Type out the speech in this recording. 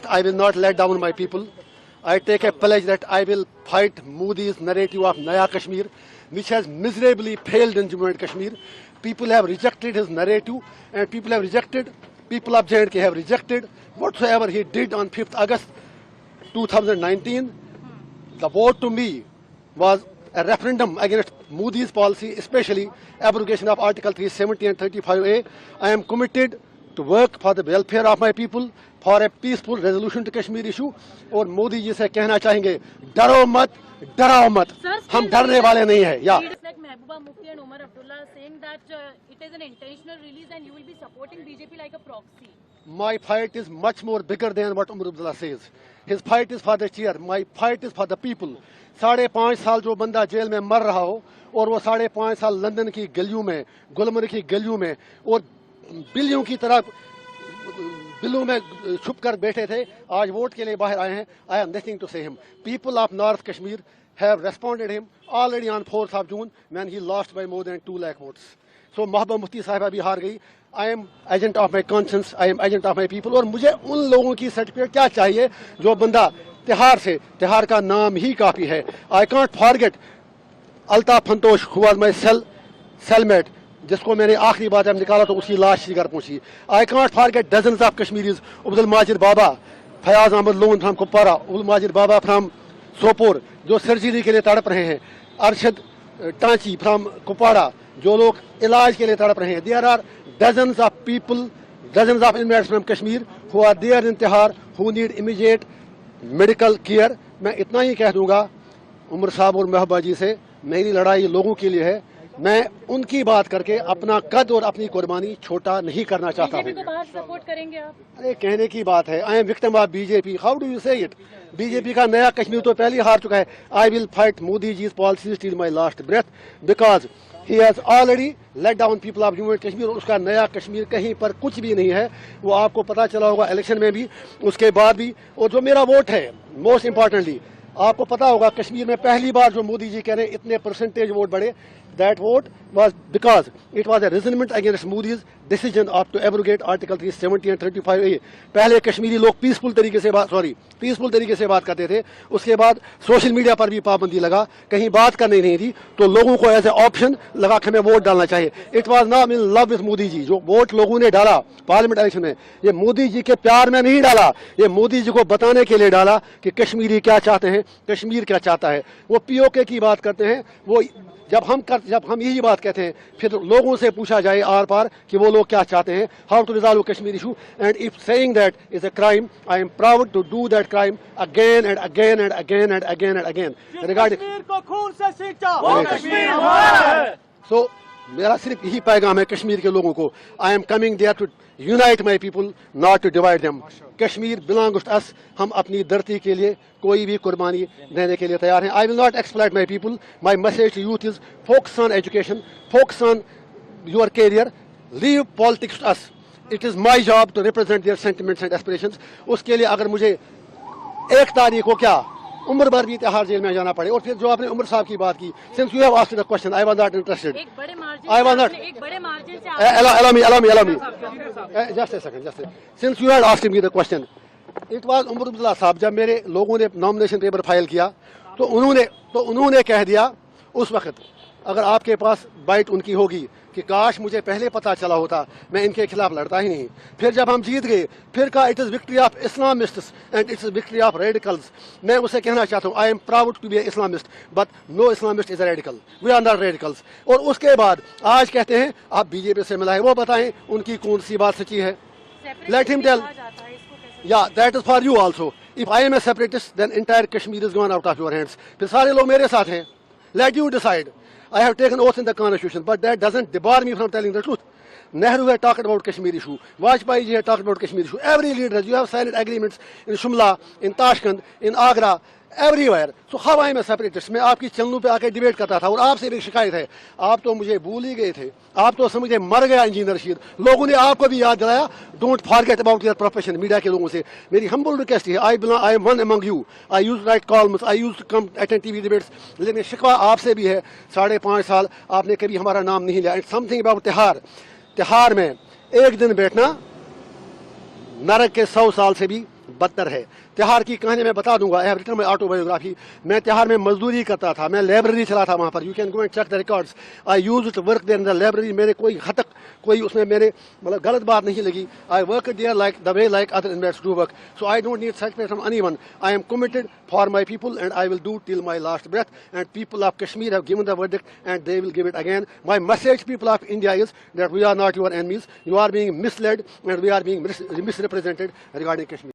I will not let down my people. I take a pledge that I will fight Modi's narrative of Naya Kashmir, which has miserably failed in Jammu and Kashmir. People have rejected his narrative, and people of J&K have rejected whatsoever he did on 5th August 2019. The vote to me was a referendum against Modi's policy, especially abrogation of Article 370 and 35A. I am committed to work for the welfare of my people, for a peaceful resolution to Kashmir issue. और मोदी जी से कहना चाहेंगे, डरो मत, डराओ मत, हम डरने वाले नहीं हैं. Yeah. Like Mehbooba Mufti and Omar Abdullah saying that it is an intentional release and you will be supporting BJP like a proxy. My fight is much more bigger than what Omar Abdullah says. His fight is for the chair. My fight is for the people. 5.5 साल जो बंदा jail में मर रहा हो और वो 5.5 साल लंदन की गलियों में, गुलमर्ग की गलियों में और बिल्लियों की तरह बिल्लों में छुप कर बैठे थे, आज वोट के लिए बाहर आए हैं. I have nothing to say him. People of North Kashmir have responded him already on 4th of June when he lost by more than 2 lakh votes. So Mehbooba Mufti साहिबा भी हार गई. I am agent of my conscience, I am agent of my people. और मुझे उन लोगों की certificate क्या चाहिए जो बंदा तिहाड़ का नाम ही काफ़ी है. I can't forget Altaf फंतोश who was my cellmate, जिसको मैंने आखिरी बार जब निकाला तो उसकी लाश घर पहुंची. I can't forget dozens of Kashmiris, Abdul Majid Baba, Fayaz Ahmad Loon from Kupwara, Abdul Majid Baba from Sopore, जो सर्जरी के लिए तड़प रहे हैं, अरशद टांची from Kupwara, जो लोग इलाज के लिए तड़प रहे हैं. There are dozens of people, dozens of inmates from Kashmir who are there in Tihar who need immediate medical care. मैं इतना ही कह दूंगा उमर साहब और महबूबा जी से, मेरी लड़ाई लोगों के लिए है. मैं उनकी बात करके अपना कद और अपनी कुर्बानी छोटा नहीं करना चाहता हूँ. बीजेपी को बाहर सपोर्ट करेंगे आप? अरे कहने की बात है. I am victim of BJP. How do you say it? BJP का नया कश्मीर तो पहले ही हार चुका है. I will fight Modi ji's policies till my last breath because he has already let down people of Jammu and Kashmir. और उसका नया कश्मीर कहीं पर कुछ भी नहीं है. वो आपको पता चला होगा इलेक्शन में भी, उसके बाद भी. और जो मेरा वोट है, मोस्ट इम्पॉर्टेंटली आपको पता होगा कश्मीर में पहली बार जो मोदी जी कह रहे हैं इतने परसेंटेज वोट बढ़े, that vote was because it was a resentment against Modi's decision of to abrogate Article 370 and 35A. पहले कश्मीरी लोग पीसफुल तरीके से बात करते थे. उसके बाद सोशल मीडिया पर भी पाबंदी लगा, कहीं बात करनी नहीं थी, तो लोगों को एज ए ऑप्शन लगा कि हमें वोट डालना चाहिए. It was not in love with Modi ji. जो वोट लोगों ने डाला पार्लियामेंट इलेक्शन में, ये मोदी जी के प्यार में नहीं डाला, ये मोदी जी को बताने के लिए डाला कि कश्मीरी क्या चाहते हैं, कश्मीर क्या चाहता है. वो पीओके की बात करते हैं. वो जब हम यही बात कहते हैं, फिर लोगों से पूछा जाए आर पार कि वो लोग क्या चाहते हैं, how to resolve Kashmir issue. And if saying that is a crime, I am proud to do that crime again and again and again and again and again. Regarding Kashmir को खून से सींचा, वो कश्मीर हमारा है. सो मेरा सिर्फ यही पैगाम है कश्मीर के लोगों को. I am coming there to unite my people, not to divide them. Kashmir belongs to us. हम अपनी धरती के लिए कोई भी कुर्बानी देने के लिए तैयार हैं. I will not exploit my people. My message to youth is focus on education, focus on your career, leave politics to us. It is my job to represent their sentiments and aspirations. उसके लिए अगर मुझे 1 तारीख को क्या उम्र भर भी तिहाड़ जेल में जाना पड़े. और फिर जो आपने उमर साहब की बात की, since you have asked the question, I was not interested. एक बड़े मार्जिन से allow me just a second. Since you had asked me the question, it was Omar Abdullah साहब. जब मेरे लोगों ने नॉमिनेशन पेपर फाइल किया तो उन्होंने कह दिया उस वक्त, अगर आपके पास बाइट उनकी होगी कि काश मुझे पहले पता चला होता, मैं इनके खिलाफ लड़ता ही नहीं. फिर जब हम जीत गए, फिर कहा it is victory of islamists and it's victory of radicals. मैं उसे कहना चाहता हूँ, I am proud to be islamist, but no islamist is a radical. We are not radicals. और उसके बाद आज कहते हैं आप बीजेपी से मिलाए. वो बताएं उनकी कौन सी बात सच्ची है. Let him tell. Yeah that is for you also. If I am a separatist then entire Kashmir is gone out of your hands. फिर सारे लोग मेरे साथ हैं. Let you decide. I have taken oath in the constitution, but that doesn't debar me from telling the truth. Nehru had talked about Kashmir issue. Vajpayee ji had talked about Kashmir issue. Every leader, you have signed agreements in Shumla, in Tashkent, in Agra, everywhere. So how I am a separatist? मैं आपकी चैनलों पे आके debate करता था और आपसे भी शिकायत है. आप तो मुझे भूल ही गए थे. आप तो समझे मर गया इंजीनियर रशीद. लोगों ने आपको भी याद दिलाया. Don't forget about your profession. Media के लोगों से मेरी हम्बल रिक्वेस्ट है, I am one among you. I use write columns, I use to come attend TV debates. लेकिन शिकवा आपसे भी है. 5.5 साल आपने कभी हमारा नाम नहीं लिया. इट्स समथिंग अबाउट तिहाड़ में एक दिन बैठना नरक के 100 साल से भी بدتر ہے. تہار کی کہانی میں بتا دوں گا. I have written my autobiography. میں تہار میں مزدوری کرتا تھا, میں لائبریری چلا تھا وہاں پر. You can go and check the records. I used to work there in the library. میرے کوئی حد تک کوئی اس میں میرے مطلب غلط بات نہیں لگی. I worked there like the way like other inmates do work. So I don't need satisfaction from anyone. I am committed for my people and I will do till my last breath. And people of Kashmir have given the verdict and they will give it again. My message, people of India, is that we are not your enemies. You are being misled and we are being misrepresented regarding Kashmir.